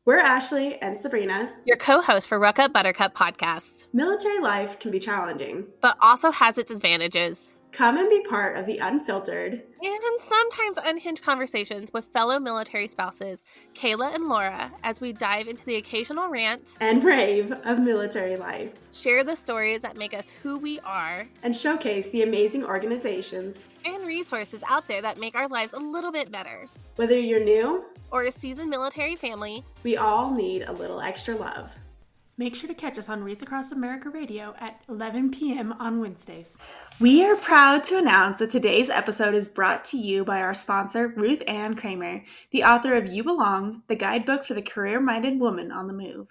We're Ashley and Sabrina. Your co-host for Ruck Up Buttercup podcast. Military life can be challenging, but also has its advantages. Come and be part of the unfiltered and sometimes unhinged conversations with fellow military spouses, Kayla and Laura, as we dive into the occasional rant and rave of military life. Share the stories that make us who we are, and showcase the amazing organizations and resources out there that make our lives a little bit better. Whether you're new or a seasoned military family, we all need a little extra love. Make sure to catch us on Wreath Across America Radio at 11 p.m. on Wednesdays. We are proud to announce that today's episode is brought to you by our sponsor, Ruth Ann Kramer, the author of You Belong, the guidebook for the career-minded woman on the move.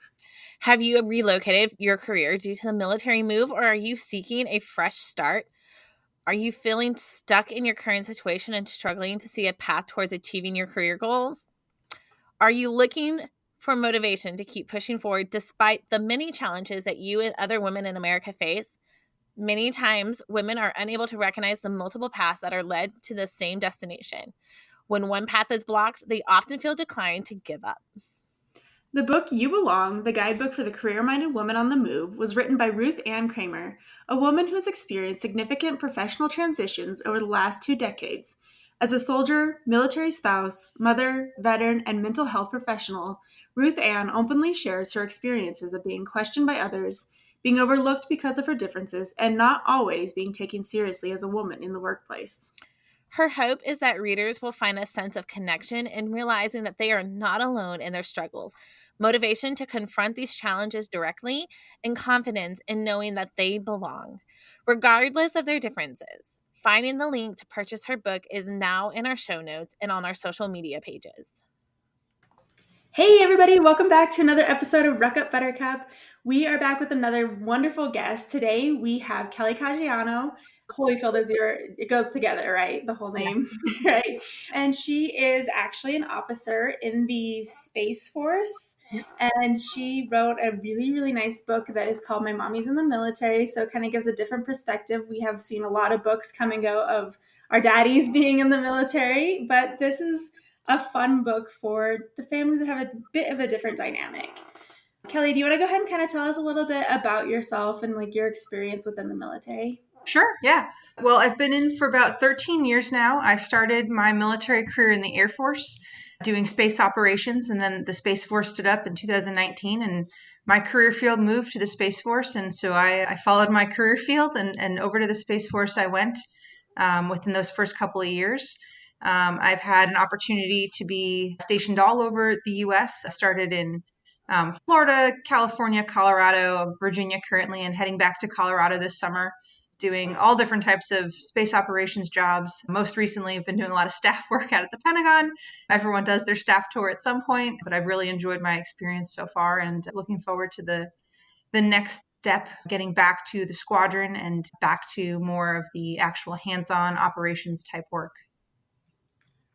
Have you relocated your career due to the military move, or are you seeking a fresh start? Are you feeling stuck in your current situation and struggling to see a path towards achieving your career goals? Are you looking for motivation to keep pushing forward despite the many challenges that you and other women in America face? Many times, women are unable to recognize the multiple paths that are led to the same destination. When one path is blocked, they often feel declined to give up. The book You Belong, the guidebook for the career-minded woman on the move, was written by Ruth Ann Kramer, a woman who has experienced significant professional transitions over the last 2 decades. As a soldier, military spouse, mother, veteran, and mental health professional, Ruth Ann openly shares her experiences of being questioned by others, being overlooked because of her differences, and not always being taken seriously as a woman in the workplace. Her hope is that readers will find a sense of connection in realizing that they are not alone in their struggles, motivation to confront these challenges directly, and confidence in knowing that they belong, regardless of their differences. Finding the link to purchase her book is now in our show notes and on our social media pages. Hey everybody, welcome back to another episode of Ruck Up Buttercup. We are back with another wonderful guest. Today we have Kelly Caggiano-Hollyfield it goes together, right? The whole name, right? And she is actually an officer in the Space Force. And she wrote a really, really nice book that is called My Mommy's in the Military. So it kind of gives a different perspective. We have seen a lot of books come and go of our daddies being in the military, but this is a fun book for the families that have a bit of a different dynamic. Kelly, do you want to go ahead and kind of tell us a little bit about yourself and like your experience within the military? Sure, yeah. Well, I've been in for about 13 years now. I started my military career in the Air Force doing space operations, and then the Space Force stood up in 2019, and my career field moved to the Space Force, and so I followed my career field, and over to the Space Force I went within those first couple of years. I've had an opportunity to be stationed all over the U.S. I started in Florida, California, Colorado, Virginia currently, and heading back to Colorado this summer, doing all different types of space operations jobs. Most recently, I've been doing a lot of staff work out at the Pentagon. Everyone does their staff tour at some point, but I've really enjoyed my experience so far and looking forward to the next step, getting back to the squadron and back to more of the actual hands-on operations type work.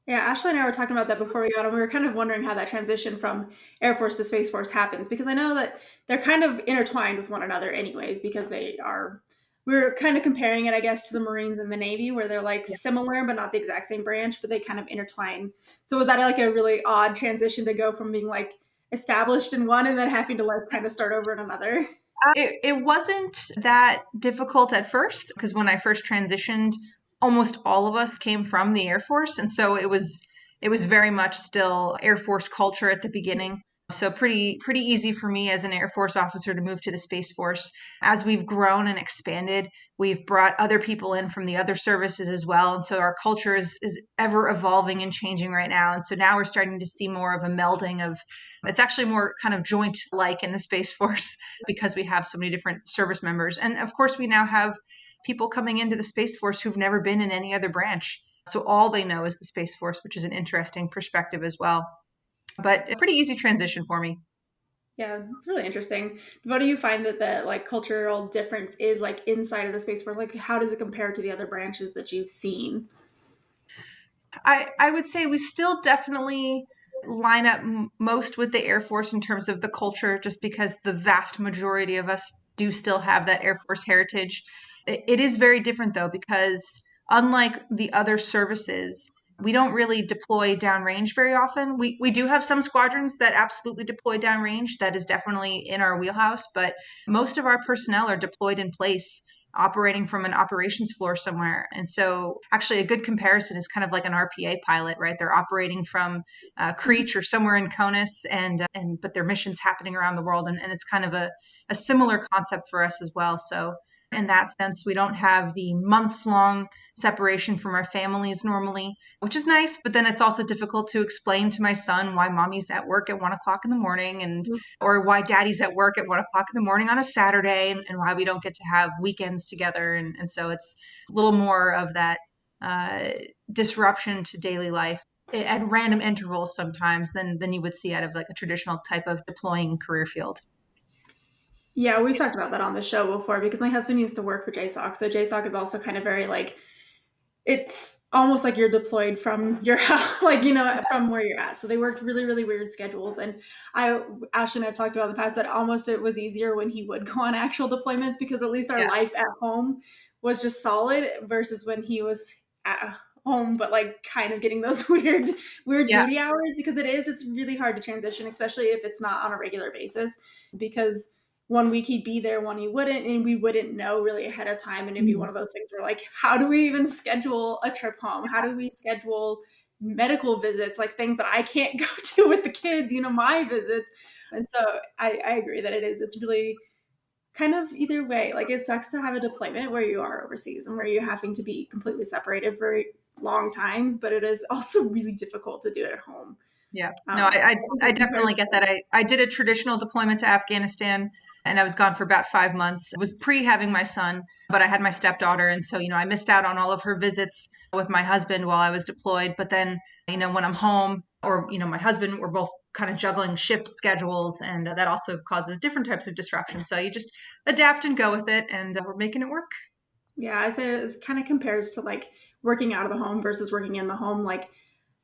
Yeah, Ashley and I were talking about that before we got on. We were kind of wondering how that transition from Air Force to Space Force happens, because I know that they're kind of intertwined with one another anyways, because we're kind of comparing it, I guess, to the Marines and the Navy, where they're like similar, but not the exact same branch, but they kind of intertwine. So was that like a really odd transition to go from being like established in one and then having to like kind of start over in another? It wasn't that difficult at first, because when I first transitioned, almost all of us came from the Air Force. And so it was very much still Air Force culture at the beginning. So pretty easy for me as an Air Force officer to move to the Space Force. As we've grown and expanded, we've brought other people in from the other services as well. And so our culture is ever evolving and changing right now. And so now we're starting to see more of a melding of, it's actually more kind of joint-like in the Space Force because we have so many different service members. And of course, we now have people coming into the Space Force who've never been in any other branch. So all they know is the Space Force, which is an interesting perspective as well. But a pretty easy transition for me. Yeah, it's really interesting. What do you find that the like cultural difference is like inside of the Space Force? Like, how does it compare to the other branches that you've seen? I would say we still definitely line up most with the Air Force in terms of the culture, just because the vast majority of us do still have that Air Force heritage. It is very different though, because unlike the other services, we don't really deploy downrange very often. We do have some squadrons that absolutely deploy downrange. That is definitely in our wheelhouse, but most of our personnel are deployed in place, operating from an operations floor somewhere. And so actually a good comparison is kind of like an RPA pilot, right? They're operating from Creech or somewhere in CONUS, but their mission's happening around the world. And it's kind of a similar concept for us as well. So in that sense, we don't have the months-long separation from our families normally, which is nice. But then it's also difficult to explain to my son why mommy's at work at 1 o'clock in the morning, or why daddy's at work at 1 o'clock in the morning on a Saturday, and why we don't get to have weekends together. And so it's a little more of that disruption to daily life at random intervals sometimes than you would see out of like a traditional type of deploying career field. Yeah, we've talked about that on the show before because my husband used to work for JSOC. So JSOC is also kind of very like, it's almost like you're deployed from your house, like, from where you're at. So they worked really, really weird schedules. And Ashley and I've talked about in the past that almost it was easier when he would go on actual deployments because at least our life at home was just solid versus when he was at home, but like kind of getting those weird duty hours because it's really hard to transition, especially if it's not on a regular basis, because 1 week he'd be there, 1 he wouldn't, and we wouldn't know really ahead of time. And it'd be one of those things where like, how do we even schedule a trip home? How do we schedule medical visits, like things that I can't go to with the kids, my visits. And so I agree that it's really kind of either way. Like it sucks to have a deployment where you are overseas and where you're having to be completely separated for long times, but it is also really difficult to do it at home. Yeah, no, I definitely get that. I did a traditional deployment to Afghanistan and I was gone for about 5 months. It was pre having my son, but I had my stepdaughter. And so, I missed out on all of her visits with my husband while I was deployed. But then, when I'm home or, my husband, we're both kind of juggling shift schedules. And that also causes different types of disruptions. So you just adapt and go with it. And we're making it work. Yeah, I say it kind of compares to like working out of the home versus working in the home. Like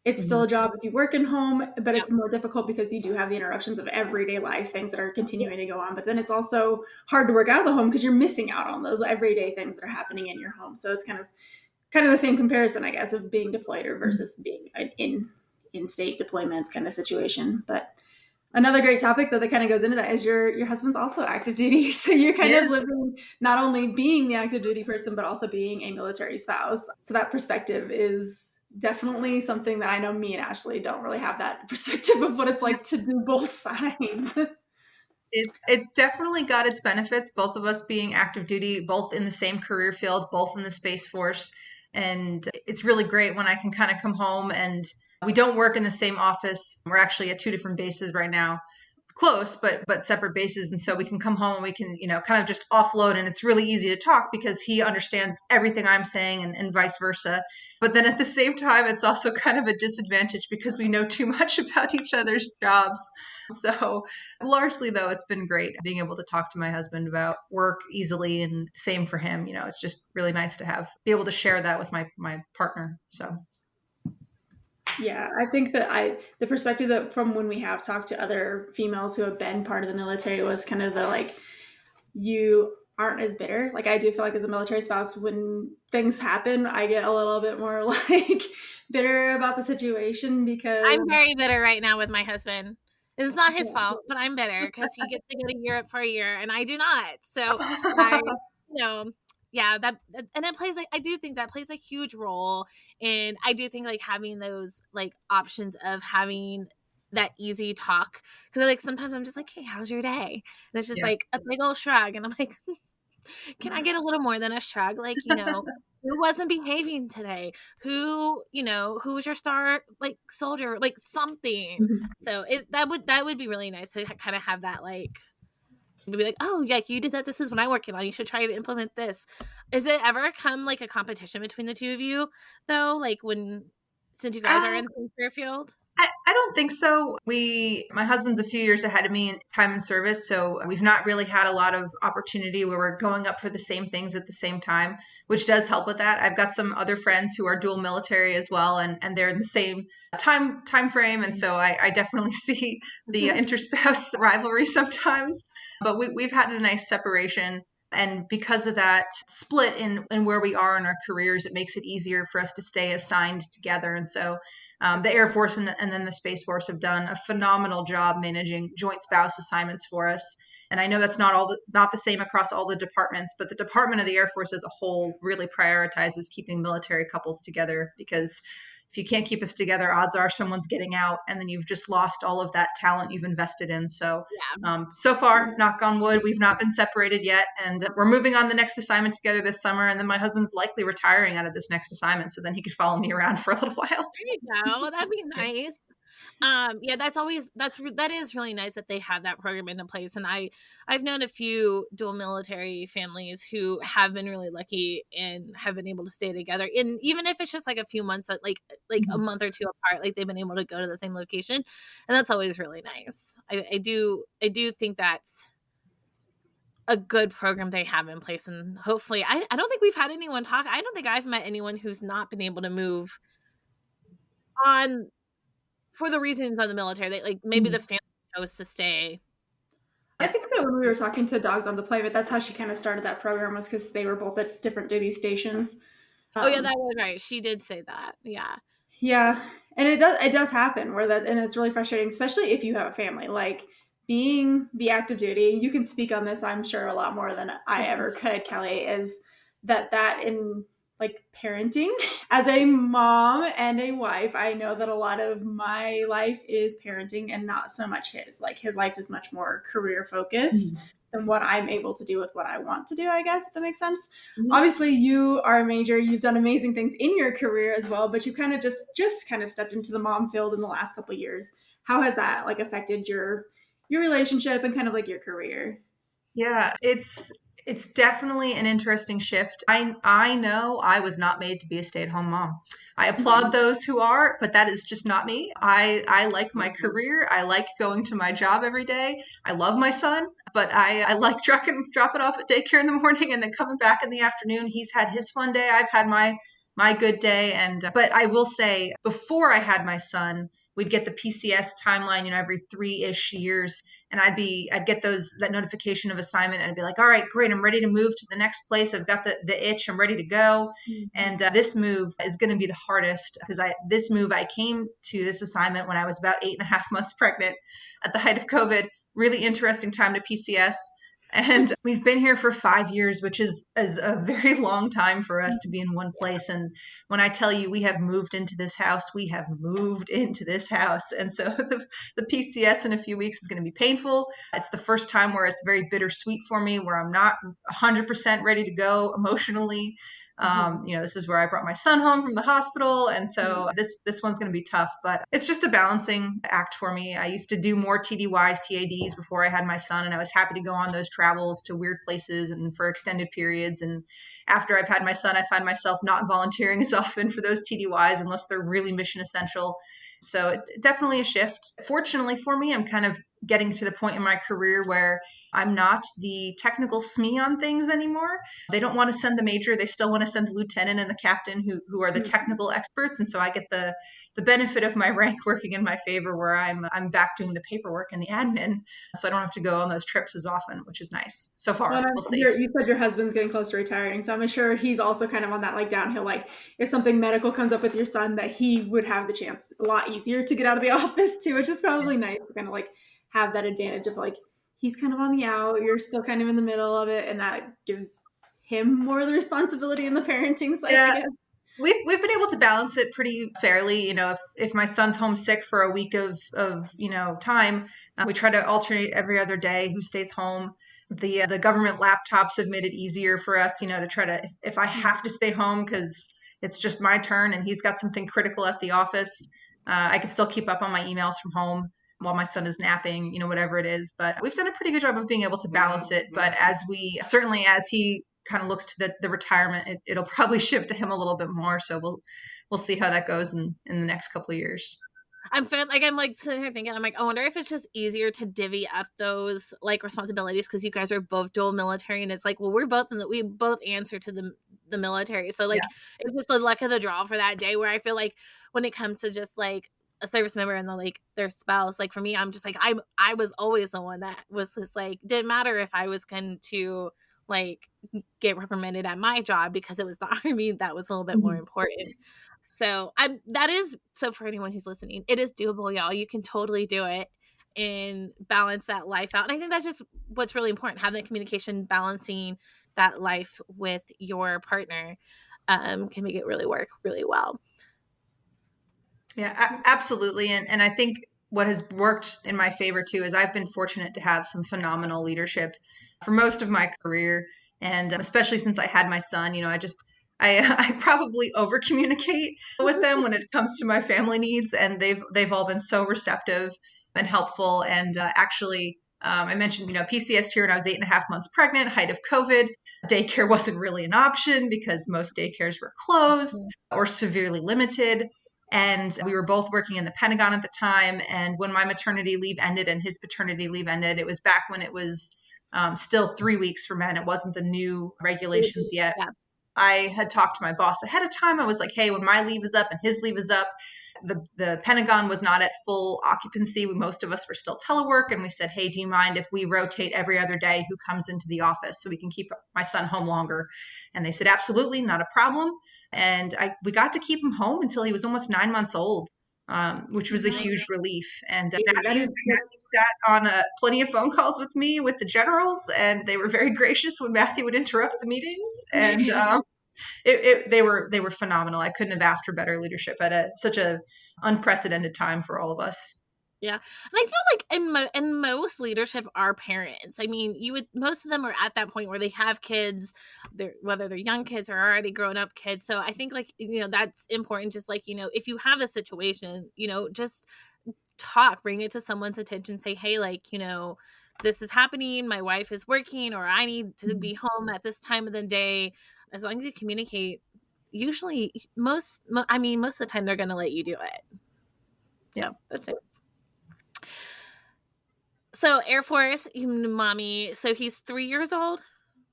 it's still a job if you work in home, but it's more difficult because you do have the interruptions of everyday life, things that are continuing to go on. But then it's also hard to work out of the home because you're missing out on those everyday things that are happening in your home. So it's kind of the same comparison, I guess, of being deployed or versus being an in-state deployment kind of situation. But another great topic that kind of goes into that is your husband's also active duty. So you're kind of living not only being the active duty person, but also being a military spouse. So that perspective is definitely something that I know me and Ashley don't really have that perspective of what it's like to do both sides. It's definitely got its benefits, both of us being active duty, both in the same career field, both in the Space Force. And it's really great when I can kind of come home and we don't work in the same office. We're actually at 2 different bases right now, close, but separate bases. And so we can come home and we can, kind of just offload, and it's really easy to talk because he understands everything I'm saying and vice versa. But then at the same time, it's also kind of a disadvantage because we know too much about each other's jobs. So largely though, it's been great being able to talk to my husband about work easily, and same for him. It's just really nice to be able to share that with my partner. So. Yeah, I think that the perspective that from when we have talked to other females who have been part of the military was kind of the like, you aren't as bitter. Like I do feel like as a military spouse, when things happen, I get a little bit more like bitter about the situation because I'm very bitter right now with my husband. It's not his fault, but I'm bitter because he gets to go to Europe for a year and I do not. So yeah, that, and it plays I do think that plays a huge role. And I do think like having those like options of having that easy talk, because like sometimes I'm just like, hey, how's your day? And it's just like a big old shrug, and I'm like, can I get a little more than a shrug? Like, who wasn't behaving today? Who was your star like soldier, like something. So that would be really nice to kind of have that, like, to be like, oh yeah, you did that. This is what I'm working on. You should try to implement this. Is it ever come like a competition between the two of you though? Like since you guys are in the same career field? I don't think so. My husband's a few years ahead of me in time and service, so we've not really had a lot of opportunity where we're going up for the same things at the same time, which does help with that. I've got some other friends who are dual military as well, and they're in the same time frame, and so I definitely see the interspouse rivalry sometimes. But we've had a nice separation. And because of that split in where we are in our careers, it makes it easier for us to stay assigned together. And so the Air Force and then the Space Force have done a phenomenal job managing joint spouse assignments for us. And I know that's not the same across all the departments, but the Department of the Air Force as a whole really prioritizes keeping military couples together, because if you can't keep us together, odds are someone's getting out, and then you've just lost all of that talent you've invested in. So, so far, knock on wood, we've not been separated yet, and we're moving on the next assignment together this summer. And then my husband's likely retiring out of this next assignment, so then he could follow me around for a little while. There you go. That'd be nice. Yeah, that is really nice that they have that program into place. And I've known a few dual military families who have been really lucky and have been able to stay together. And even if it's just like a few months, like a month or two apart, like they've been able to go to the same location, and that's always really nice. I do think that's a good program they have in place, and hopefully, I don't think we've had anyone talk. I don't think I've met anyone who's not been able to move on for the reasons of the military. They like maybe the family chose to stay. I think that when we were talking to Dogs on Deployment, that's how she kind of started that program, was because they were both at different duty stations. Oh yeah, that was right. She did say that. Yeah. Yeah, and it does happen where that, and it's really frustrating, especially if you have a family. Like being the active duty, you can speak on this, I'm sure, a lot more than I ever could, Kelly, is that in like parenting as a mom and a wife, I know that a lot of my life is parenting and not so much his. Like his life is much more career focused than what I'm able to do with what I want to do, I guess, if that makes sense. Obviously, you are a major, you've done amazing things in your career as well, but you kind of just kind of stepped into the mom field in the last couple of years. How has that like affected your relationship and kind of like your career? Yeah, it's definitely an interesting shift. I know I was not made to be a stay-at-home mom. I applaud those who are, but that is just not me. I like my career. I like going to my job every day. I love my son, but I like dropping off at daycare in the morning and then coming back in the afternoon. He's had his fun day. I've had my good day. And but I will say, before I had my son, we'd get the PCS timeline, every 3-ish years. And I'd get that notification of assignment, and I'd be like, all right, great. I'm ready to move to the next place. I've got the itch. I'm ready to go. And this move is going to be the hardest, because I came to this assignment when I was about 8.5 months pregnant at the height of COVID. Really interesting time to PCS. And we've been here for 5 years, which is a very long time for us to be in one place. And when I tell you we have moved into this house, we have moved into this house. And so the PCS in a few weeks is going to be painful. It's the first time where it's very bittersweet for me, where I'm not 100% ready to go emotionally. This is where I brought my son home from the hospital. And so this one's going to be tough, but it's just a balancing act for me. I used to do more TDYs, TADs before I had my son, and I was happy to go on those travels to weird places and for extended periods. And after I've had my son, I find myself not volunteering as often for those TDYs unless they're really mission essential. So it definitely a shift. Fortunately for me, I'm kind of getting to the point in my career where I'm not the technical SME on things anymore. They don't want to send the major. They still want to send the lieutenant and the captain who are the technical experts. And so I get the benefit of my rank working in my favor, where I'm back doing the paperwork and the admin. So I don't have to go on those trips as often, which is nice. So far, we'll see. You said your husband's getting close to retiring, so I'm sure he's also kind of on that like downhill, like if something medical comes up with your son, that he would have the chance a lot easier to get out of the office too, which is probably nice to kind of like have that advantage of like he's kind of on the out, you're still kind of in the middle of it, and that gives him more of the responsibility in the parenting side. I guess. We've been able to balance it pretty fairly. If my son's homesick for a week of time, we try to alternate every other day who stays home. The government laptops have made it easier for us, to try to, if I have to stay home because it's just my turn and he's got something critical at the office, I can still keep up on my emails from home while my son is napping, whatever it is. But we've done a pretty good job of being able to balance it. But as he kind of looks to the retirement, it'll probably shift to him a little bit more. So we'll see how that goes in the next couple of years. I'm sitting here thinking, I'm like, I wonder if it's just easier to divvy up those like responsibilities, because you guys are both dual military, and it's like, well, we both answer to the military, so like it's just the luck of the draw for that day, where I feel like when it comes to just like a service member and their spouse, like for me, I'm just like I was always the one that was just like, didn't matter if I was going to like get reprimanded at my job because it was the Army that was a little bit more Mhm. important. So that is, so for anyone who's listening, it is doable, y'all. You can totally do it and balance that life out. And I think that's just what's really important, having the communication, balancing that life with your partner can make it really work really well. Yeah, absolutely. And I think what has worked in my favor too is I've been fortunate to have some phenomenal leadership for most of my career. And especially since I had my son, I probably over communicate with them when it comes to my family needs, and they've all been so receptive and helpful. And actually, I mentioned, PCS here when I was 8.5 months pregnant, height of COVID. Daycare wasn't really an option because most daycares were closed or severely limited. And we were both working in the Pentagon at the time. And when my maternity leave ended and his paternity leave ended, it was back when it was still 3 weeks for men. It wasn't the new regulations yet. Yeah. I had talked to my boss ahead of time. I was like, hey, when my leave is up and his leave is up, the Pentagon was not at full occupancy. Most of us were still telework. And we said, hey, do you mind if we rotate every other day who comes into the office so we can keep my son home longer? And they said, absolutely, not a problem. And we got to keep him home until he was almost 9 months old, which was a huge relief. And Matthew sat on plenty of phone calls with me with the generals, and they were very gracious when Matthew would interrupt the meetings. And they were phenomenal. I couldn't have asked for better leadership at such a unprecedented time for all of us. Yeah. And I feel like in most leadership are parents. I mean, most of them are at that point where they have kids, whether they're young kids or already grown up kids. So I think that's important. Just if you have a situation, just talk, bring it to someone's attention, say, hey, this is happening. My wife is working, or I need to be home at this time of the day. As long as you communicate, usually most of the time they're going to let you do it. Yeah. So that's it. So Air Force, mommy. So he's 3 years old.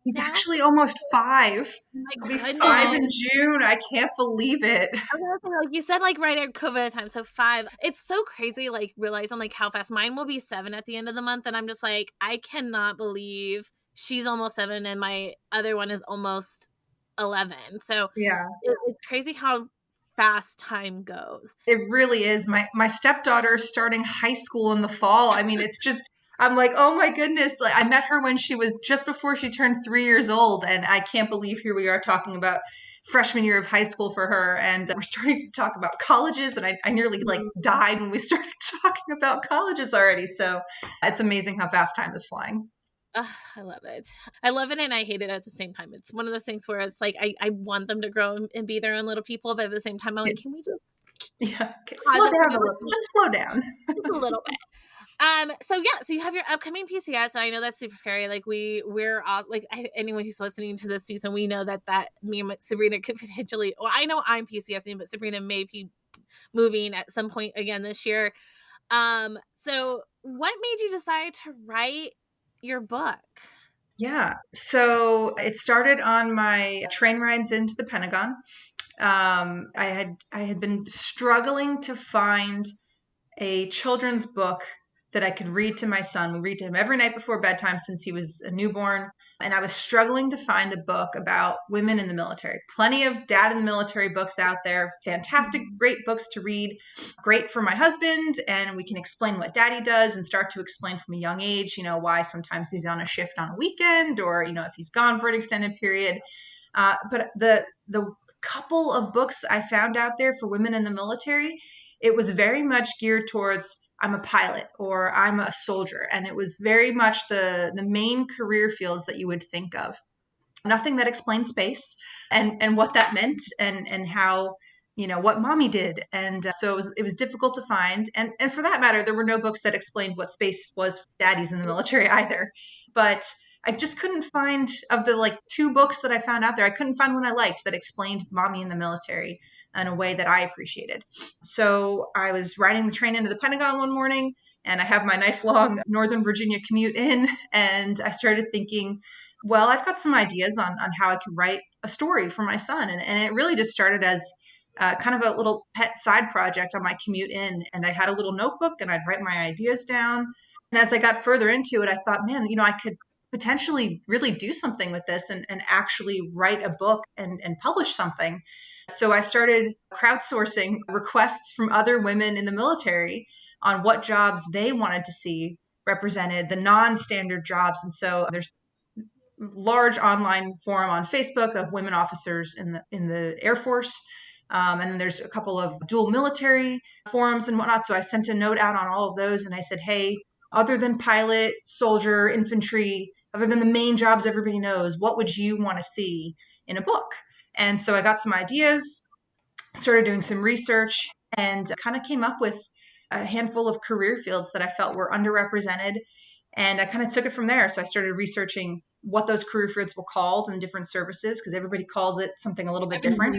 He's actually almost 5. My He'll be goodness. 5 in June. I can't believe it. You said right at COVID time, so 5. It's so crazy, realizing how fast mine will be 7 at the end of the month, and I'm just I cannot believe she's almost 7 and my other one is almost 11. So yeah, it's crazy how fast time goes. It really is. My stepdaughter is starting high school in the fall. I mean, it's just, I'm like, oh my goodness. I met her when she was just before she turned 3 years old. And I can't believe here we are talking about freshman year of high school for her. And we're starting to talk about colleges. And I nearly died when we started talking about colleges already. So it's amazing how fast time is flying. I love it. I love it and I hate it at the same time. It's one of those things where it's I want them to grow and be their own little people, but at the same time, I'm can we just slow down a little? Just slow down. Just a little bit. So you have your upcoming PCS, and I know that's super scary. We're all anyone who's listening to this season, we know that me and Sabrina could potentially. Well, I know I'm PCSing, but Sabrina may be moving at some point again this year. So what made you decide to write your book? Yeah, so it started on my train rides into the Pentagon. I had been struggling to find a children's book that I could read to my son. We read to him every night before bedtime since he was a newborn. And I was struggling to find a book about women in the military. Plenty of dad in the military books out there. Fantastic, great books to read. Great for my husband. And we can explain what daddy does and start to explain from a young age, why sometimes he's on a shift on a weekend or, if he's gone for an extended period. But the couple of books I found out there for women in the military, it was very much geared towards I'm a pilot or I'm a soldier. And it was very much the main career fields that you would think of. Nothing that explained space and what that meant and how, what mommy did. And so it was difficult to find. And for that matter, there were no books that explained what space was for daddies in the military either. But I just couldn't find, of the 2 books that I found out there, I couldn't find one I liked that explained mommy in the military in a way that I appreciated. So I was riding the train into the Pentagon one morning, and I have my nice long Northern Virginia commute in, and I started thinking, well, I've got some ideas on how I could write a story for my son. And it really just started as kind of a little pet side project on my commute in. And I had a little notebook and I'd write my ideas down. And as I got further into it, I thought, man, potentially really do something with this and actually write a book and publish something. So I started crowdsourcing requests from other women in the military on what jobs they wanted to see represented, the non-standard jobs. And so there's large online forum on Facebook of women officers in the Air Force. And then there's a couple of dual military forums and whatnot. So I sent a note out on all of those and I said, hey, other than pilot, soldier, infantry, other than the main jobs everybody knows, what would you want to see in a book? And so I got some ideas, started doing some research, and kind of came up with a handful of career fields that I felt were underrepresented. And I kind of took it from there. So I started researching what those career fields were called in different services, because everybody calls it something a little bit different.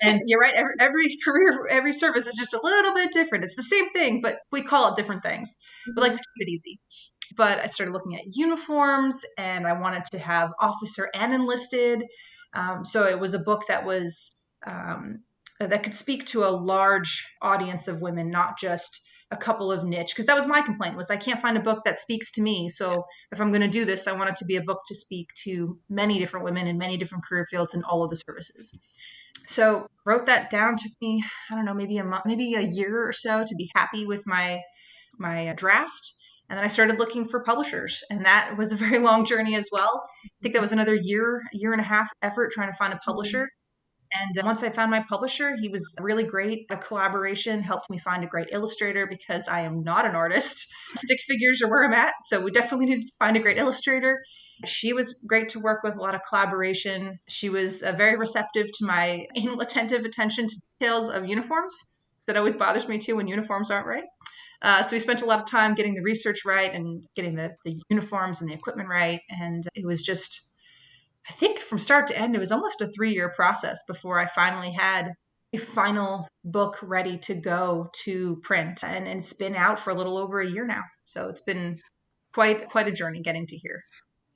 And you're right, every career, every service is just a little bit different. It's the same thing, but we call it different things. We like to keep it easy. But I started looking at uniforms, and I wanted to have officer and enlisted. So it was a book that was that could speak to a large audience of women, not just a couple of niche, because that was my complaint, was I can't find a book that speaks to me. So if I'm going to do this, I want it to be a book to speak to many different women in many different career fields in all of the services. So wrote that down. Took me, I don't know, maybe a month, maybe a year or so to be happy with my draft. And then I started looking for publishers, and that was a very long journey as well. I think that was another year and a half effort trying to find a publisher. And once I found my publisher, he was really great. A collaboration helped me find a great illustrator, because I am not an artist. Stick figures are where I'm at. So we definitely needed to find a great illustrator. She was great to work with, a lot of collaboration. She was very receptive to my anal attentive attention to details of uniforms. That always bothers me too when uniforms aren't right. So we spent a lot of time getting the research right and getting the uniforms and the equipment right. And it was just, I think from start to end, it was almost a 3-year process before I finally had a final book ready to go to print. And it's been out for a little over a year now. So it's been quite a journey getting to here.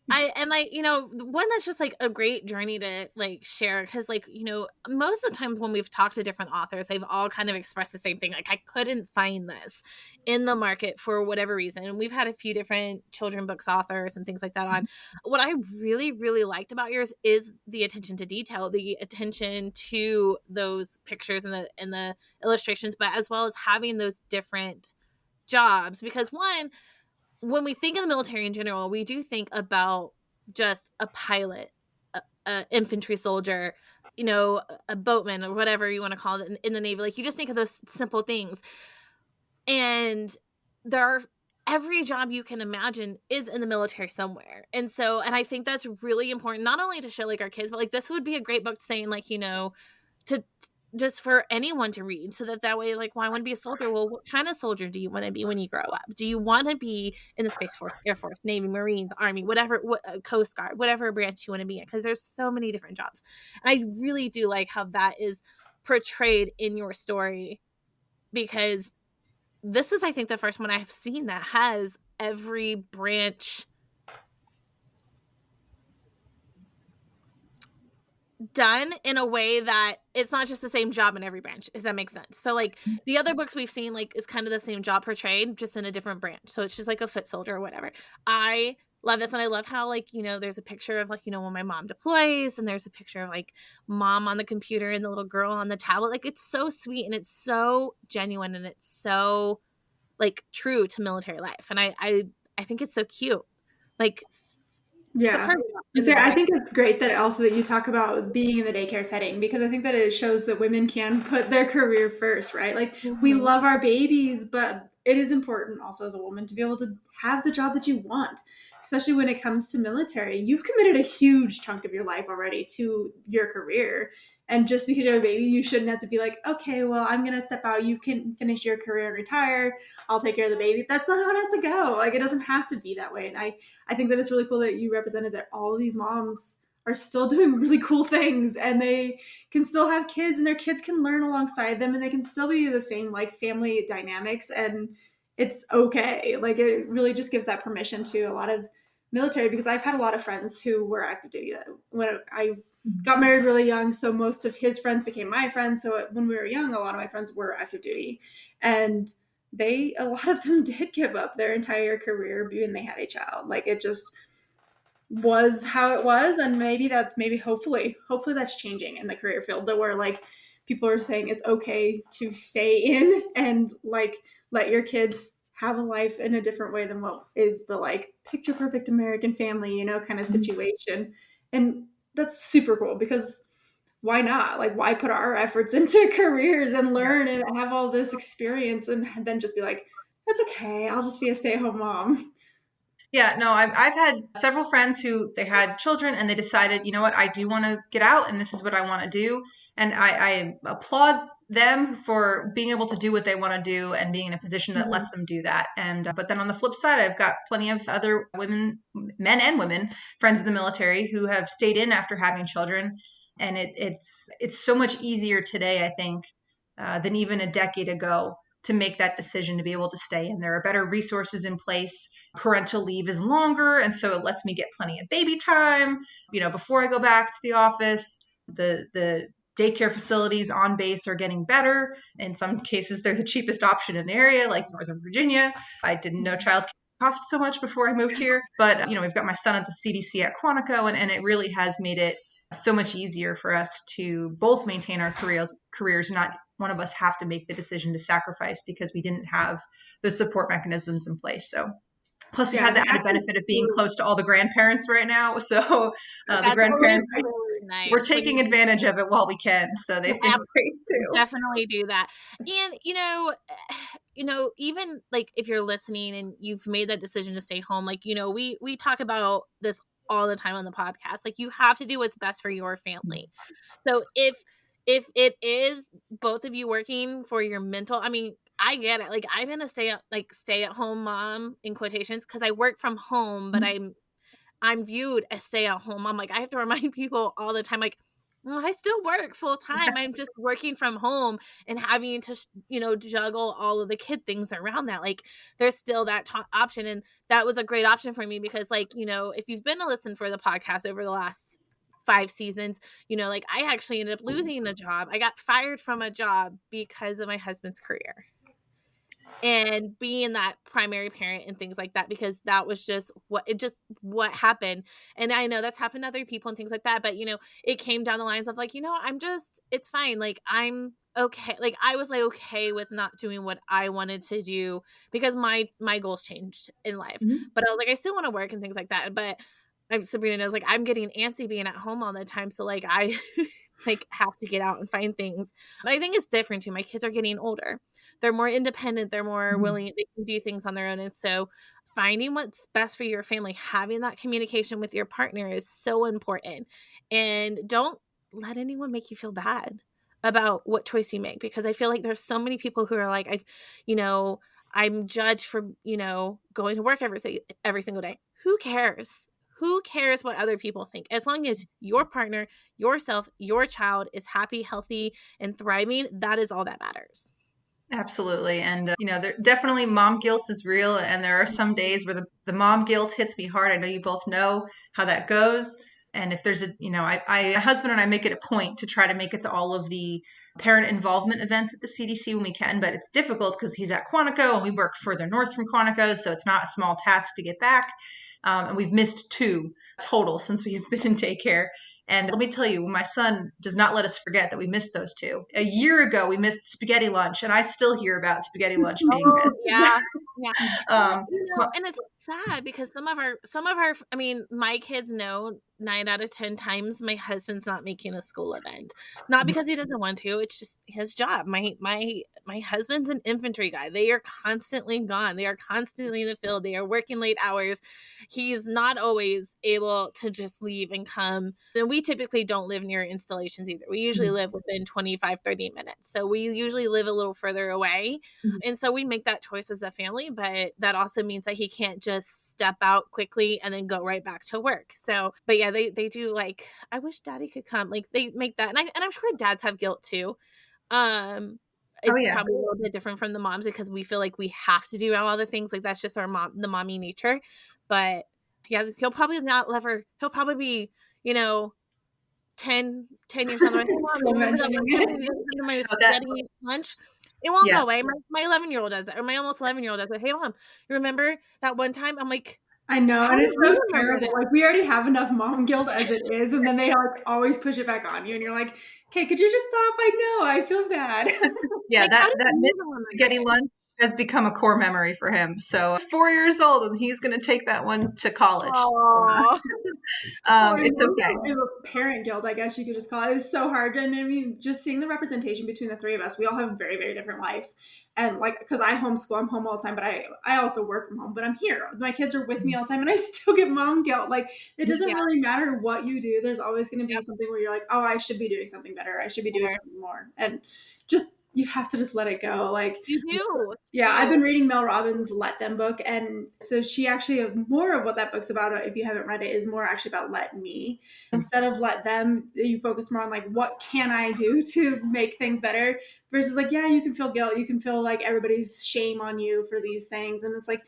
One that's just like a great journey to like share, because like, most of the times when we've talked to different authors, they've all kind of expressed the same thing. Like, I couldn't find this in the market for whatever reason. And we've had a few different children books authors and things like that on. What I really, really liked about yours is the attention to detail, the attention to those pictures and the illustrations, but as well as having those different jobs. Because one, when we think of the military in general, we do think about just a pilot, a infantry soldier, a boatman, or whatever you want to call it in the Navy. Like, you just think of those simple things. And every job you can imagine is in the military somewhere. And I think that's really important, not only to show like our kids, but like this would be a great book saying like, to just for anyone to read, so that way, like, well, I want to be a soldier. Well, what kind of soldier do you want to be when you grow up? Do you want to be in the Space Force, Air Force, Navy, Marines, Army, whatever, Coast Guard, whatever branch you want to be in? Because there's so many different jobs. And I really do like how that is portrayed in your story, because this is, I think, the first one I've seen that has every branch done in a way that it's not just the same job in every branch, if that makes sense. So like the other books we've seen, like, it's kind of the same job portrayed, just in a different branch. So it's just like a foot soldier or whatever. I love this. And I love how, like, there's a picture of, like, when my mom deploys, and there's a picture of like mom on the computer and the little girl on the tablet. Like, it's so sweet, and it's so genuine, and it's so like true to military life. And I think it's so cute. Like, yeah. Sarah, I think it's great that also that you talk about being in the daycare setting, because I think that it shows that women can put their career first, right? Like, we love our babies, but it is important also as a woman to be able to have the job that you want, especially when it comes to military. You've committed a huge chunk of your life already to your career. And just because you have a baby, you shouldn't have to be like, okay, well, I'm going to step out. You can finish your career and retire. I'll take care of the baby. That's not how it has to go. Like, it doesn't have to be that way. And I think that it's really cool that you represented that all of these moms are still doing really cool things, and they can still have kids, and their kids can learn alongside them, and they can still be the same, like, family dynamics, and it's okay. Like, it really just gives that permission to a lot of military, because I've had a lot of friends who were active duty. When I got married really young, so most of his friends became my friends. So when we were young, a lot of my friends were active duty, and a lot of them did give up their entire career when they had a child. Like, it just, was how it was, and maybe hopefully that's changing in the career field, that where like people are saying it's okay to stay in and like let your kids have a life in a different way than what is the like picture perfect American family, you know, kind of situation. And that's super cool, because why not? Like, why put our efforts into careers and learn and have all this experience and then just be like, that's okay, I'll just be a stay-at-home mom. Yeah, no, I've had several friends who they had children and they decided, you know what, I do want to get out and this is what I want to do. And I applaud them for being able to do what they want to do and being in a position that lets them do that. And but then on the flip side, I've got plenty of other women, men and women, friends in the military who have stayed in after having children. And it's so much easier today, I think, than even a decade ago to make that decision to be able to stay in. There are better resources in place. Parental leave is longer, and so it lets me get plenty of baby time, you know, before I go back to the office. The daycare facilities on base are getting better. In some cases, they're the cheapest option in the area, like Northern Virginia. I didn't know childcare cost so much before I moved here, but you know, we've got my son at the CDC at Quantico, and it really has made it so much easier for us to both maintain our careers, not one of us have to make the decision to sacrifice because we didn't have the support mechanisms in place. So plus we've had the added benefit of being close to all the grandparents right now. So the grandparents, really nice. We're taking advantage of it while we can. So they've been great too. Definitely do that. And, even like if you're listening and you've made that decision to stay home, like, we talk about this all the time on the podcast. Like, you have to do what's best for your family. So if it is both of you working for your mental, I mean, I get it. Like, I'm gonna stay at home mom in quotations because I work from home, but I'm viewed as stay at home mom. Like, I have to remind people all the time, like, well, I still work full time. I'm just working from home and having to, juggle all of the kid things around that. Like, there's still that option. And that was a great option for me because, like, if you've been to listen for the podcast over the last 5 seasons, like, I actually ended up losing a job. I got fired from a job because of my husband's career and being that primary parent and things like that, because that was just what happened. And I know that's happened to other people and things like that, but it came down the lines of like, it's fine. Like, I'm okay. Like, I was like okay with not doing what I wanted to do because my goals changed in life. But I was like, I still want to work and things like that. But Sabrina knows, like, I'm getting antsy being at home all the time. So like, I like have to get out and find things. But I think it's different too. My kids are getting older. They're more independent. They're more willing. They can do things on their own. And so finding what's best for your family, having that communication with your partner is so important. And don't let anyone make you feel bad about what choice you make, because I feel like there's so many people who are like, I'm judged for, going to work every single day. Who cares? Who cares what other people think? As long as your partner, yourself, your child is happy, healthy, and thriving, that is all that matters. Absolutely. And, there definitely mom guilt is real. And there are some days where the mom guilt hits me hard. I know you both know how that goes. And if there's my husband and I make it a point to try to make it to all of the parent involvement events at the CDC when we can, but it's difficult because he's at Quantico and we work further north from Quantico. So it's not a small task to get back. And we've missed 2 total since we've been in daycare. And let me tell you, my son does not let us forget that we missed those 2. A year ago, we missed spaghetti lunch, and I still hear about spaghetti lunch being missed. Yeah. And it's sad because some of our, I mean, my kids know 9 out of 10 times my husband's not making a school event, not because he doesn't want to. It's just his job. My husband's an infantry guy. They are constantly gone. They are constantly in the field. They are working late hours. He's not always able to just leave and come. And we typically don't live near installations either. We usually live within 25, 30 minutes. So we usually live a little further away. And so we make that choice as a family, but that also means that he can't just step out quickly and then go right back to work. So, but yeah, they do, like, I wish daddy could come. Like, they make that. And I'm sure dads have guilt too. It's probably a little bit different from the moms because we feel like we have to do all the things. Like, that's just the mommy nature. But yeah, he'll probably be, 10 years on the way. My spaghetti lunch. It won't go away. My 11-year-old does it, or my almost 11-year-old does it. Hey, mom, you remember that one time? I'm like, I know, How and did it's we so remember terrible. that? Like, we already have enough mom guilt as it is, and then they like always push it back on you, and you're like, "Okay, could you just stop? I know, I feel bad." Yeah, Like, how that did that we mid remember spaghetti it? lunch has become a core memory for him. So he's 4 years old, and he's going to take that one to college. So, Aw. it's okay. Parent guilt, I guess you could just call it, is so hard. And I mean, just seeing the representation between the three of us, we all have very, very different lives. And like, because I homeschool, I'm home all the time, but I also work from home, but I'm here. My kids are with me all the time, and I still get mom guilt. Like, it doesn't Yeah. really matter what you do. There's always going to be Yep. something where you're like, oh, I should be doing something better. I should be doing Sure. something more. And just, you have to just let it go. Like, You do. yeah, You I've do. been reading Mel Robbins' Let Them book. And so she actually, more of what that book's about, if you haven't read it, is more actually about let me. Instead of let them, you focus more on like, what can I do to make things better? Versus like, yeah, you can feel guilt. You can feel like everybody's shame on you for these things. And it's like,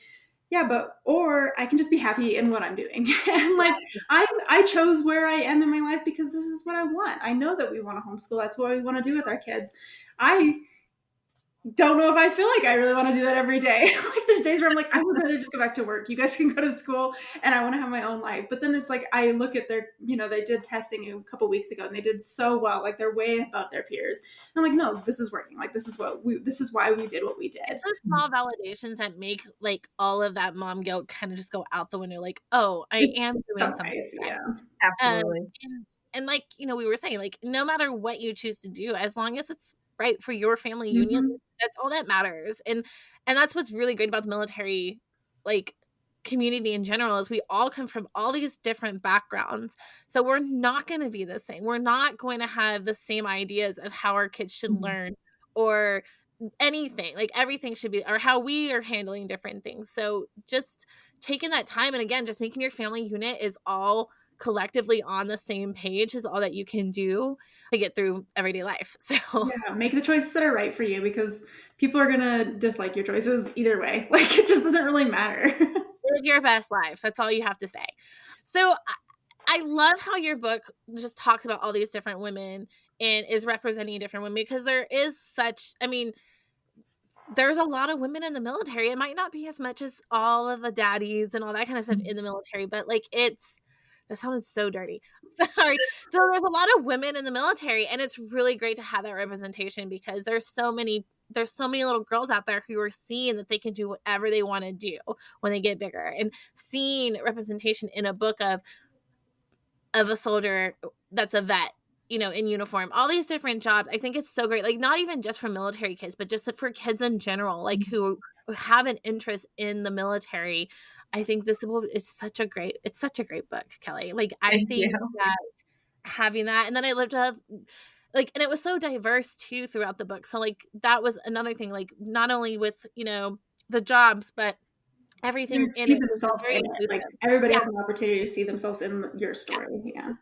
yeah, but, or I can just be happy in what I'm doing. And like, I chose where I am in my life because this is what I want. I know that we want to homeschool. That's what we want to do with our kids. I don't know if I feel like I really want to do that every day. Like, there's days where I'm like, I would rather just go back to work. You guys can go to school and I want to have my own life. But then it's like, I look at their, they did testing a couple weeks ago and they did so well. Like, they're way above their peers. And I'm like, no, this is working. Like, this is why we did what we did. It's the small validations that make like all of that mom guilt kind of just go out the window. Like, oh, I am It's doing so something. nice. Right. Yeah. Absolutely. And like, we were saying, like, no matter what you choose to do, as long as it's right for your family union, Mhm. that's all that matters. And that's what's really great about the military, like, community in general, is we all come from all these different backgrounds. So we're not going to be the same. We're not going to have the same ideas of how our kids should learn or anything. Like, everything should be, or how we are handling different things. So just taking that time, and again, just making your family unit is all collectively on the same page, is all that you can do to get through everyday life. So Yeah, make the choices that are right for you, because people are gonna dislike your choices either way. Like, it just doesn't really matter. live your best life. That's all you have to say. So I love how your book just talks about all these different women and is representing different women, because there is such, I mean, there's a lot of women in the military. It might not be as much as all of the daddies and all that kind of stuff in the military, but like, that sounded so dirty. Sorry. So there's a lot of women in the military, and it's really great to have that representation, because there's so many little girls out there who are seeing that they can do whatever they want to do when they get bigger, and seeing representation in a book of a soldier that's a vet, in uniform, all these different jobs. I think it's so great. Like, not even just for military kids, but just for kids in general, like, who have an interest in the military. I think it's such a great book, Kelly. Like, I Thank you. think that having that, and then I lived up, like, and it was so diverse too throughout the book. So like, that was another thing, like, not only with, the jobs, but everything in See it was themselves very in it. Like, inclusive. everybody Yeah. has an opportunity to see themselves in your story. Yeah.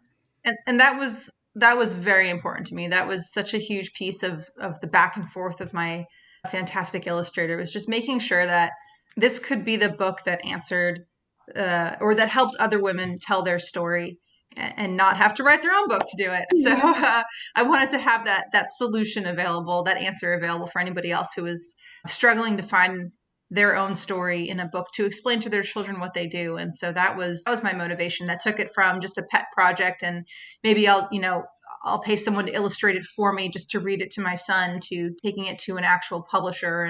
And that was very important to me. That was such a huge piece of the back and forth with my fantastic illustrator, was just making sure that this could be the book that answered or that helped other women tell their story and not have to write their own book to do it. So I wanted to have that solution available, that answer available for anybody else who is struggling to find their own story in a book to explain to their children what they do. And so that was my motivation. That took it from just a pet project, and maybe I'll pay someone to illustrate it for me just to read it to my son, to taking it to an actual publisher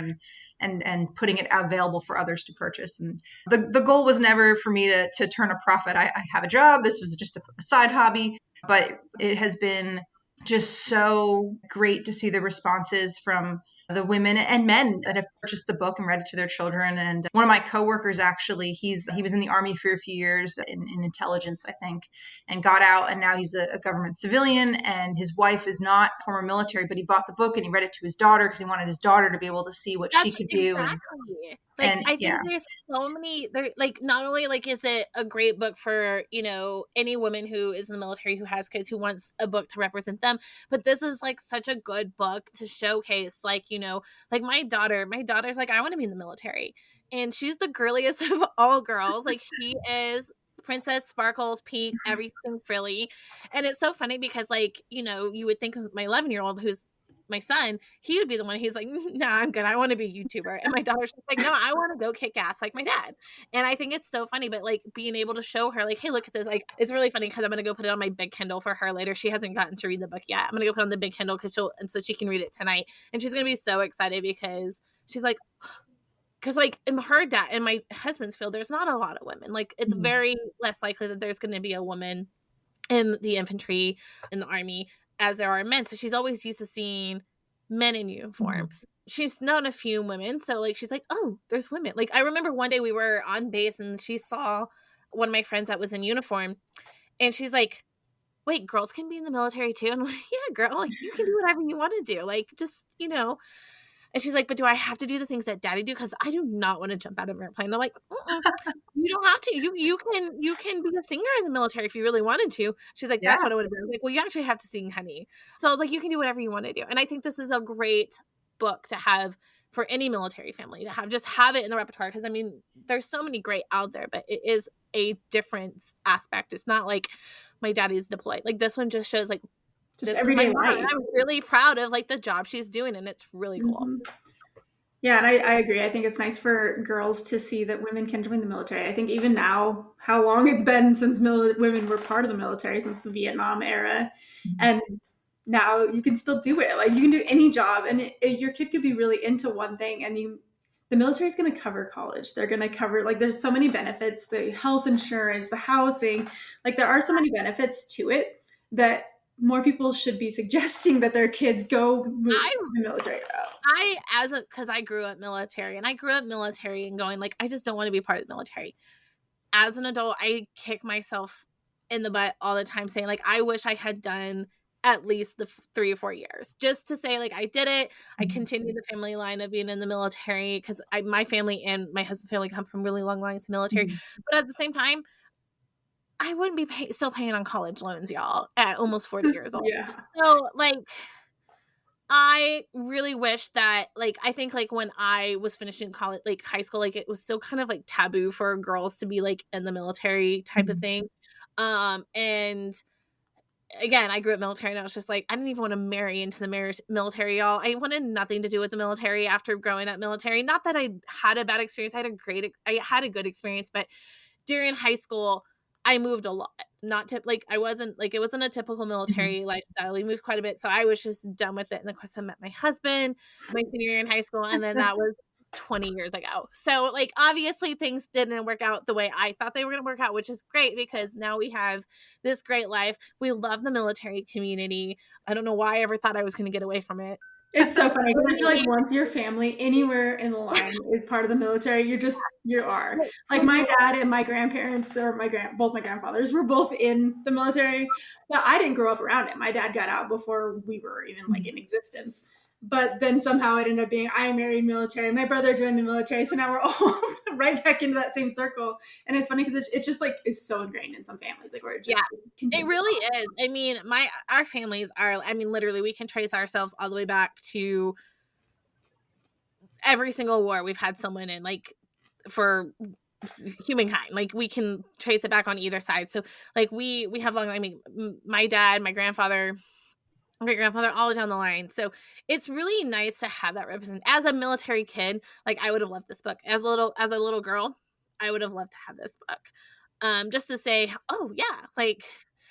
and putting it available for others to purchase. And the goal was never for me to turn a profit. I have a job. This was just a side hobby, but it has been just so great to see the responses from the women and men that have purchased the book and read it to their children. And one of my coworkers, actually, he was in the Army for a few years in intelligence, I think, and got out, and now he's a government civilian, and his wife is not former military, but he bought the book and he read it to his daughter because he wanted his daughter to be able to see what she That's could do. exactly. Like, And I yeah, think there's so many there, like, not only like is it a great book for, any woman who is in the military who has kids who wants a book to represent them, but this is like such a good book to showcase, like, like my daughter's like, I want to be in the military. And she's the girliest of all girls. Like, she is princess, sparkles, pink, everything frilly. And it's so funny because, like, you would think of my 11-year-old, who's my son, he would be the one, he's like, nah, I'm good. I want to be a YouTuber. And my daughter's like, no, I want to go kick ass like my dad. And I think it's so funny, but like being able to show her like, hey, look at this. Like, it's really funny because I'm going to go put it on my big Kindle for her later. She hasn't gotten to read the book yet. I'm going to go put it on the big Kindle and so she can read it tonight. And she's going to be so excited because she's like, because like in her dad and my husband's field, there's not a lot of women. Like it's very less likely that there's going to be a woman in the infantry, in the army, as there are men. So she's always used to seeing men in uniform. She's known a few women. So like, she's like, oh, there's women. Like I remember one day we were on base and she saw one of my friends that was in uniform and she's like, wait, girls can be in the military too? And I'm like, yeah, girl, like you can do whatever you want to do. Like just, and she's like, but do I have to do the things that daddy do? Because I do not want to jump out of an airplane. I'm like, you don't have to. You can be a singer in the military if you really wanted to. She's like, that's what I would have been. I was like, well, you actually have to sing, honey. So I was like, you can do whatever you want to do. And I think this is a great book to have for any military family, to have it in the repertoire. Because I mean, there's so many great out there, but it is a different aspect. It's not like my daddy's deployed. Like this one just shows like, just everyday life. I'm really proud of like the job she's doing, and it's really cool. Yeah, and I agree. I think it's nice for girls to see that women can join the military. I think even now, how long it's been since women were part of the military, since the Vietnam era, and now you can still do it. Like you can do any job, and your kid could be really into one thing, and the military is going to cover college. They're going to cover, like, there's so many benefits, the health insurance, the housing, like there are so many benefits to it that more people should be suggesting that their kids go move to the military route. Because I grew up military and going like, I just don't want to be part of the military. As an adult, I kick myself in the butt all the time saying like, I wish I had done at least the 3 or 4 years just to say like, I did it. I continued the family line of being in the military because my family and my husband's family come from really long lines of military. But at the same time, I wouldn't be still paying on college loans, y'all, at almost 40 years old. Yeah. So, like, I really wish that, like, I think, like, when I was finishing college, like, high school, like, it was still kind of, like, taboo for girls to be, like, in the military type of thing. And, again, I grew up military, and I was just like, I didn't even want to marry into the military, y'all. I wanted nothing to do with the military after growing up military. Not that I had a bad experience. I had a good experience, but during high school, I moved a lot. It wasn't a typical military lifestyle. We moved quite a bit. So I was just done with it. And of course I met my husband my senior year in high school. And then that was 20 years ago. So like, obviously things didn't work out the way I thought they were going to work out, which is great because now we have this great life. We love the military community. I don't know why I ever thought I was going to get away from it. It's so funny because I feel like once your family anywhere in the line is part of the military, you are. Like my dad and my grandparents or both my grandfathers were both in the military, but I didn't grow up around it. My dad got out before we were even like in existence. But then somehow it ended up being I married military. My brother joined the military. So now we're all right back into that same circle. And it's funny because it just like is so ingrained in some families. Like where it just it really is. I mean, our families are, I mean, literally we can trace ourselves all the way back to every single war we've had someone in, like for humankind. Like we can trace it back on either side. So like we have long, I mean, my dad, my grandfather, great grandfather, all down the line. So it's really nice to have that represent. As a military kid, like I would have loved this book. As a little girl, I would have loved to have this book. Just to say, oh yeah, like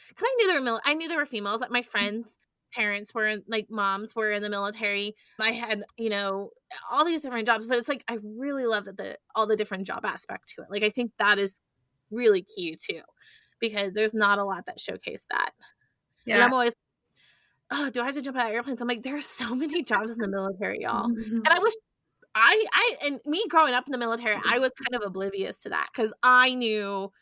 because I knew there were females. Like my friends' parents were moms were in the military. I had all these different jobs, but it's like I really love that all the different job aspect to it. Like I think that is really key too, because there's not a lot that showcase that. Yeah. And I'm always, oh, do I have to jump out of airplanes? I'm like, there's so many jobs in the military, y'all. And I wish and me growing up in the military, I was kind of oblivious to that because I knew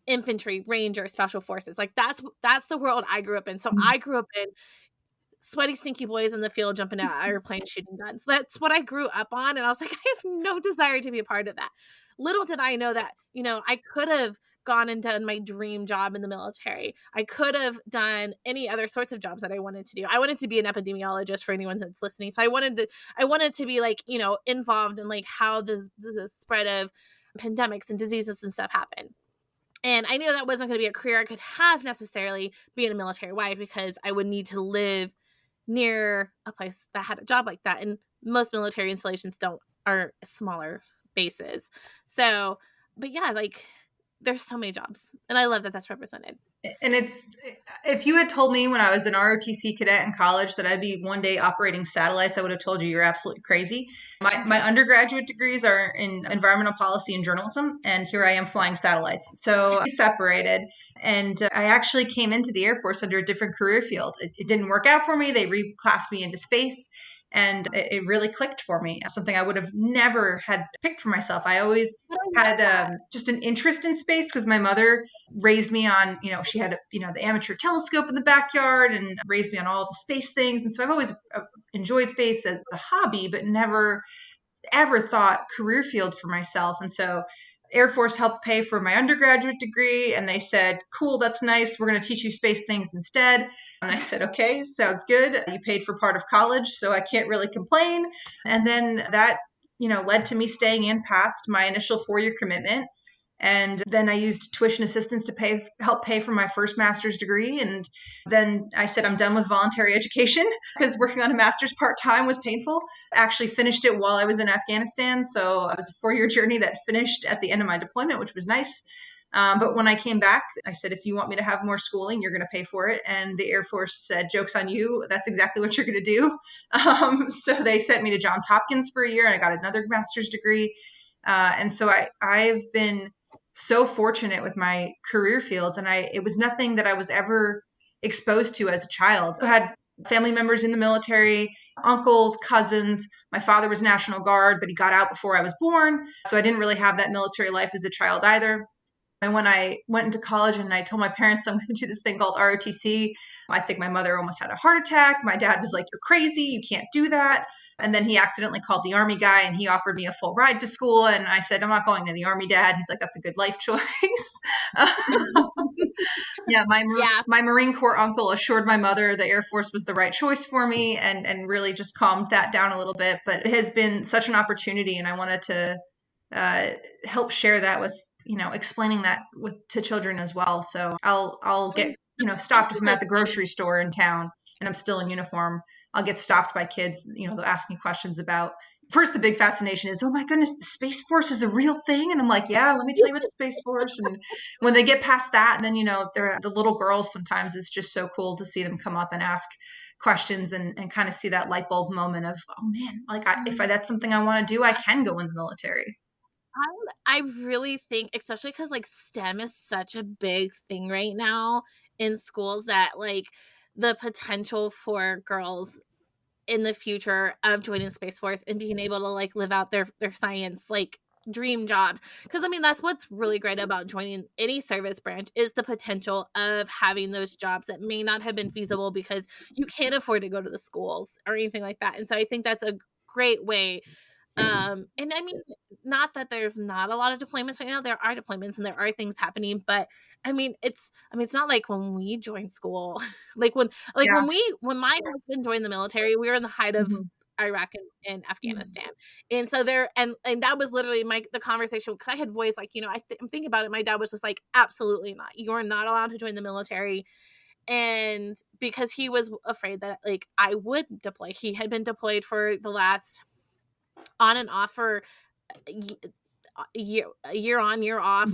infantry, ranger, special forces. Like that's the world I grew up in. So I grew up in sweaty, stinky boys in the field jumping out of airplanes, shooting guns. That's what I grew up on. And I was like, I have no desire to be a part of that. Little did I know that, I could have gone and done my dream job in the military. I could have done any other sorts of jobs that I wanted to do. I wanted to be an epidemiologist for anyone that's listening. So I wanted to be like, involved in like how the spread of pandemics and diseases and stuff happen. And I knew that wasn't going to be a career I could have necessarily being a military wife because I would need to live near a place that had a job like that. And most military installations are smaller bases. So, but yeah, like there's so many jobs, and I love that that's represented. And if you had told me when I was an ROTC cadet in college that I'd be one day operating satellites, I would have told you you're absolutely crazy. My undergraduate degrees are in environmental policy and journalism, and here I am flying satellites. So I separated, and I actually came into the Air Force under a different career field. It didn't work out for me. They reclassed me into space. And it really clicked for me. Something I would have never had picked for myself. I always had just an interest in space because my mother raised me on, she had, the amateur telescope in the backyard and raised me on all the space things. And so I've always enjoyed space as a hobby, but never ever thought career field for myself. And so Air Force helped pay for my undergraduate degree, and they said, cool, that's nice. We're going to teach you space things instead. And I said, okay, sounds good. You paid for part of college, so I can't really complain. And then that, led to me staying in past my initial 4-year commitment. And then I used tuition assistance to help pay for my first master's degree. And then I said, I'm done with voluntary education because working on a master's part-time was painful. I actually finished it while I was in Afghanistan. So it was a 4-year journey that finished at the end of my deployment, which was nice. But when I came back, I said, if you want me to have more schooling, you're going to pay for it. And the Air Force said, joke's on you. That's exactly what you're going to do. So they sent me to Johns Hopkins for a year, and I got another master's degree. And so I've been so fortunate with my career fields, and it was nothing that I was ever exposed to as a child. I had family members in the military, uncles, cousins. My father was National Guard, but he got out before I was born. So I didn't really have that military life as a child either. And when I went into college and I told my parents I'm going to do this thing called ROTC, I think my mother almost had a heart attack. My dad was like, you're crazy. You can't do that. And then he accidentally called the Army guy and he offered me a full ride to school. And I said, I'm not going to the Army, Dad. He's like, that's a good life choice. Yeah, my Marine Corps uncle assured my mother the Air Force was the right choice for me and really just calmed that down a little bit. But it has been such an opportunity, and I wanted to help share that with, explaining that to children as well. So I'll get, stopped if I'm at the grocery store in town and I'm still in uniform. I'll get stopped by kids, they'll ask me questions about, first, the big fascination is, oh my goodness, the Space Force is a real thing. And I'm like, yeah, let me tell you about the Space Force. And when they get past that, then, they're the little girls, sometimes it's just so cool to see them come up and ask questions and kind of see that light bulb moment of, oh man, like if that's something I want to do, I can go in the military. I really think, especially because like STEM is such a big thing right now in schools, that like the potential for girls in the future of joining Space Force and being able to like live out their science like dream jobs, because I mean that's what's really great about joining any service branch is the potential of having those jobs that may not have been feasible because you can't afford to go to the schools or anything like that. And so I think that's a great way. And I mean, not that there's not a lot of deployments right now. There are deployments and there are things happening, but I mean, it's not like when we joined school, when my husband joined the military, we were in the height of Iraq and Afghanistan. And so and that was literally the conversation, because I had voiced like, I'm thinking about it. My dad was just like, absolutely not. You're not allowed to join the military. And because he was afraid that like I would deploy. He had been deployed for the last on and off for year on, year off,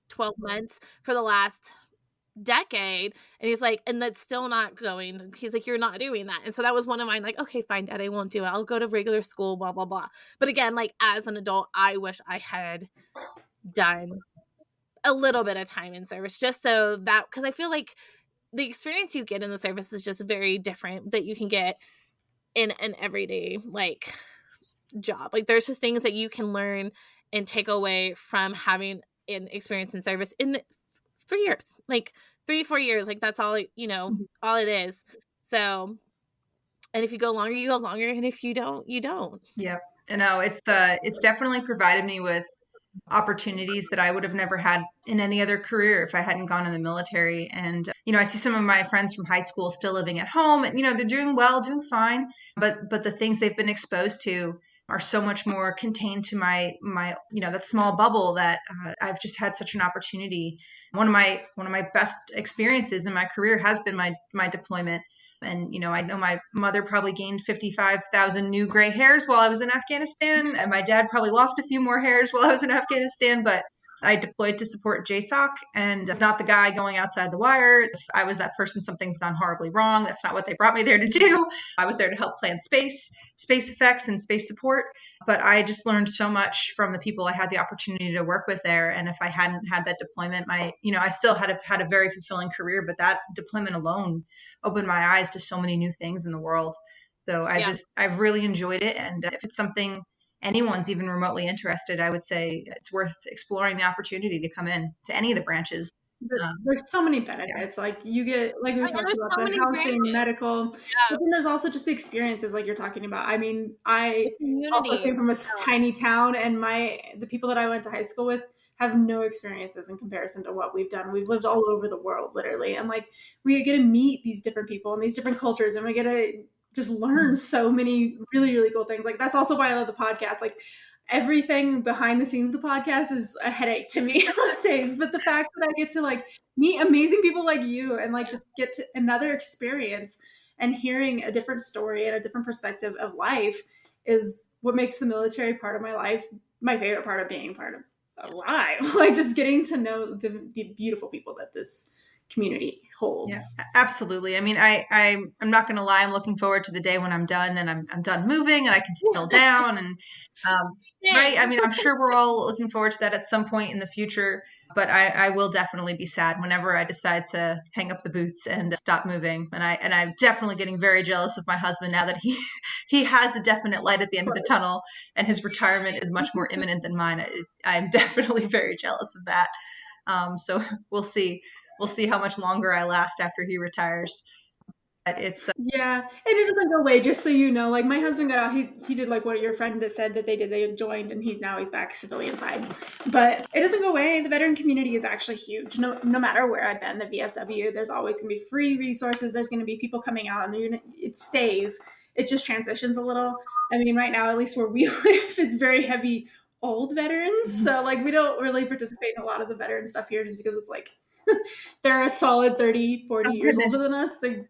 12 months for the last decade. And he's like, and that's still not going. He's like, you're not doing that. And so that was one of mine, like, okay, fine, Dad, I won't do it. I'll go to regular school, blah, blah, blah. But again, like as an adult, I wish I had done a little bit of time in service, just so that, because I feel like the experience you get in the service is just very different that you can get in an everyday like job. Like there's just things that you can learn and take away from having an experience in service in 3 years, like 3-4 years, like that's all all it is. So, and if you go longer, you go longer, and if you don't, you don't. Yeah, no, it's definitely provided me with opportunities that I would have never had in any other career if I hadn't gone in the military. And I see some of my friends from high school still living at home, and they're doing well, doing fine, but the things they've been exposed to are so much more contained to my that small bubble that I've just had such an opportunity. One of my best experiences in my career has been my deployment. And, I know my mother probably gained 55,000 new gray hairs while I was in Afghanistan. And my dad probably lost a few more hairs while I was in Afghanistan. But I deployed to support JSOC and was not the guy going outside the wire. If I was that person, something's gone horribly wrong. That's not what they brought me there to do. I was there to help plan space effects, and space support. But I just learned so much from the people I had the opportunity to work with there. And if I hadn't had that deployment, I still had a very fulfilling career, but that deployment alone opened my eyes to so many new things in the world. So I've really enjoyed it. And if it's something anyone's even remotely interested, I would say it's worth exploring the opportunity to come in to any of the branches. There's so many benefits. Like you get, like we were talking about, so the housing, branches. medical, but then there's also just the experiences like you're talking about. I mean, I also came from a tiny town, and the people that I went to high school with have no experiences in comparison to what we've done. We've lived all over the world, literally. And like, we get to meet these different people and these different cultures, and we get to just learn so many really, really cool things. Like, that's also why I love the podcast. Like, everything behind the scenes of the podcast is a headache to me most days. But the fact that I get to like meet amazing people like you and like just get to another experience and hearing a different story and a different perspective of life is what makes the military part of my life my favorite part of being part of alive. Like, just getting to know the beautiful people that this community holds. Yeah, absolutely. I mean, I'm not going to lie. I'm looking forward to the day when I'm done and I'm done moving and I can settle down and right. I mean, I'm sure we're all looking forward to that at some point in the future, but I will definitely be sad whenever I decide to hang up the boots and stop moving. And I'm definitely getting very jealous of my husband now that he has a definite light at the end of the tunnel and his retirement is much more imminent than mine. I'm definitely very jealous of that. So we'll see. We'll see how much longer I last after he retires. But it's yeah, and it doesn't go away. Just so you know, like my husband got out. He did like what your friend just said that they did. They joined, and he's back civilian side. But it doesn't go away. The veteran community is actually huge. No matter where I've been, the VFW, there's always going to be free resources. There's going to be people coming out, and it stays. It just transitions a little. I mean, right now, at least where we live, it's very heavy old veterans. So like we don't really participate in a lot of the veteran stuff here, just because it's like they're a solid 30, 40 years older than us, the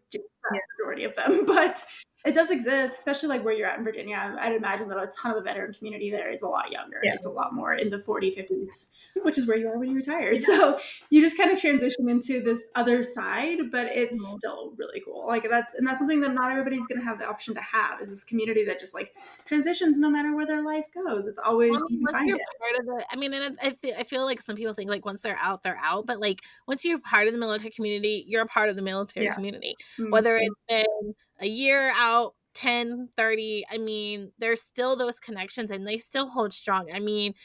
majority of them. But it does exist, especially like where you're at in Virginia. I'd imagine that a ton of the veteran community there is a lot younger. Yeah. It's a lot more in the 40s, 50s, which is where you are when you retire. Yeah. So you just kind of transition into this other side, but it's still really cool. Like that's something that not everybody's going to have the option to have, is this community that just like transitions no matter where their life goes. It's always, you can find it. Part of I mean, and I feel like some people think like once they're out, but like once you're part of the military community, you're a part of the military community, whether it's been a year out, 10, 30, I mean, there's still those connections and they still hold strong. I mean,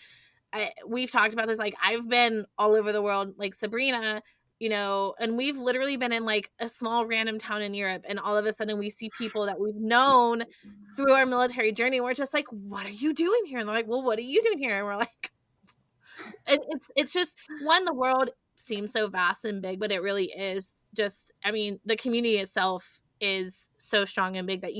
we've talked about this, like I've been all over the world, like Sabrina, and we've literally been in like a small random town in Europe, and all of a sudden we see people that we've known through our military journey. We're just like, what are you doing here? And they're like, well, what are you doing here? And we're like, it's just, the world seems so vast and big, but it really is just, I mean, the community itself is so strong and big that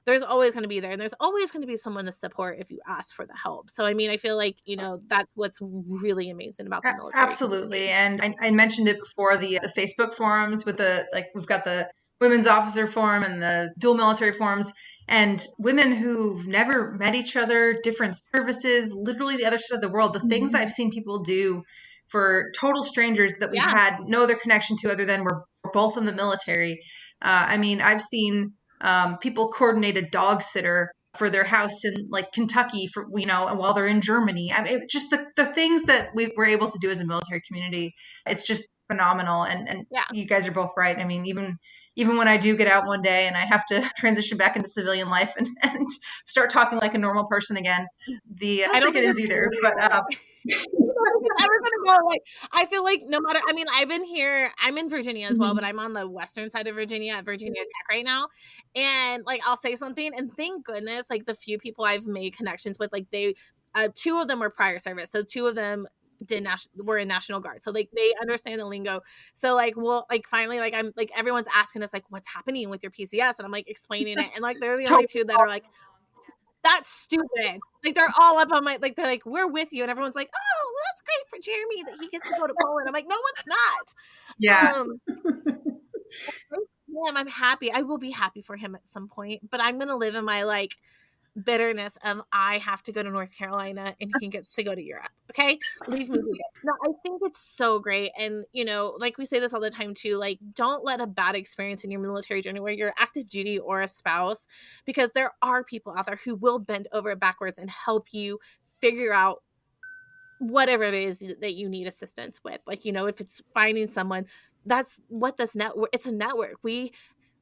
there's always going to be there, and there's always going to be someone to support if you ask for the help. So, I mean, I feel like, that's what's really amazing about the military. Absolutely. And I mentioned it before, the Facebook forums with we've got the women's officer forum and the dual military forums, and women who've never met each other, different services, literally the other side of the world, the things I've seen people do for total strangers that we've had no other connection to other than we're both in the military. I mean, I've seen people coordinate a dog sitter for their house in like Kentucky for, while they're in Germany. I mean, just the things that we're able to do as a military community, it's just phenomenal. And you guys are both right. I mean, even when I do get out one day and I have to transition back into civilian life and start talking like a normal person again, I don't think it is either, but I feel like no matter, I mean, I'm in Virginia as well, but I'm on the western side of Virginia at Virginia Tech right now. And like, I'll say something, and thank goodness, like the few people I've made connections with, like two of them were prior service. So two of them were in National Guard. So like they understand the lingo. So like, well, like finally, like I'm like, everyone's asking us like, what's happening with your PCS? And I'm like explaining it. And like, they're the only two that are like, that's stupid. Like they're all up on they're like, we're with you. And everyone's like, oh, well, that's great for Jeremy that he gets to go to Poland. I'm like, no, it's not. Yeah. him. I'm happy. I will be happy for him at some point, but I'm going to live in my like bitterness of I have to go to North Carolina and he gets to go to Europe. Okay. Leave me be. No, I think it's so great. And, you know, like we say this all the time too, like don't let a bad experience in your military journey where you're active duty or a spouse, because there are people out there who will bend over backwards and help you figure out whatever it is that you need assistance with. Like, you know, if it's finding someone, that's what this network, it's a network. We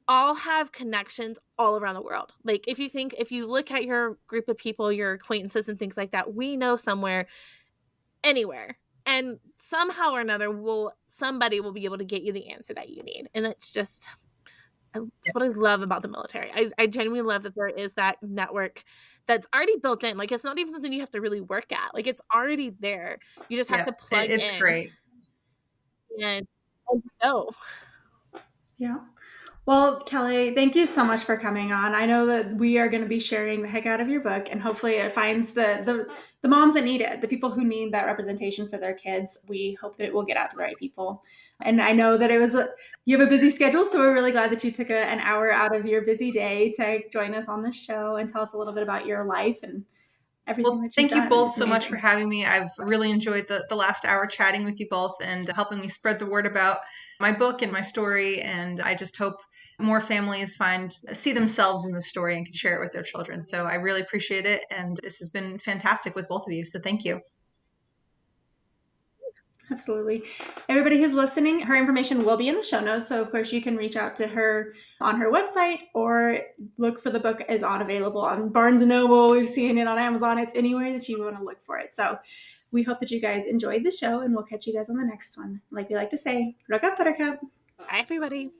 all have connections all around the world. Like if you look at your group of people, your acquaintances and things like that, we know somewhere, anywhere. And somehow or another somebody will be able to get you the answer that you need. And it's just, that's what I love about the military. I genuinely love that there is that network that's already built in. Like it's not even something you have to really work at. Like it's already there. You just have to plug it's in. Great. And go. Yeah. Well, Kelly, thank you so much for coming on. I know that we are going to be sharing the heck out of your book, and hopefully it finds the moms that need it, the people who need that representation for their kids. We hope that it will get out to the right people. And I know that you have a busy schedule, so we're really glad that you took an hour out of your busy day to join us on this show and tell us a little bit about your life and everything that you've thank done. you both so much for having me. I've really enjoyed the last hour chatting with you both and helping me spread the word about my book and my story. And I just hope more families see themselves in the story and can share it with their children. So I really appreciate it. And this has been fantastic with both of you. So thank you. Absolutely. Everybody who's listening, her information will be in the show notes. So, of course, you can reach out to her on her website or look for the book is available on Barnes & Noble. We've seen it on Amazon. It's anywhere that you want to look for it. So we hope that you guys enjoyed the show, and we'll catch you guys on the next one. Like we like to say, Ruck Up Buttercup. Bye, everybody.